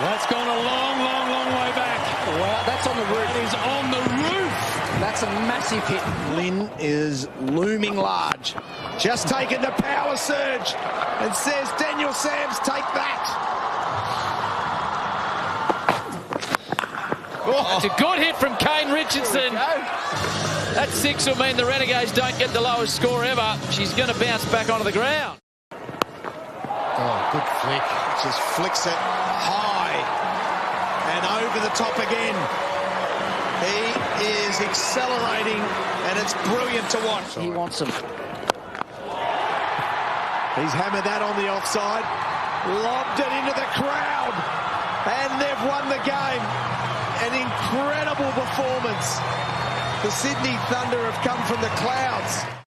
That's gone a long, long, long way back. Well, that's on the roof. That is on the roof. That's a massive hit. Lynn is looming large. Just taken the power surge and says, Daniel Sams, take that. It's a good hit from Kane Richardson. That 6 will mean the Renegades don't get the lowest score ever. She's going to bounce back onto the ground. Oh, good flick. Just flicks it high and over the top again. He is accelerating and it's brilliant to watch. He wants them. He's hammered that on the offside. Lobbed it into the crowd. And they've won the game. An incredible performance. The Sydney Thunder have come from the clouds.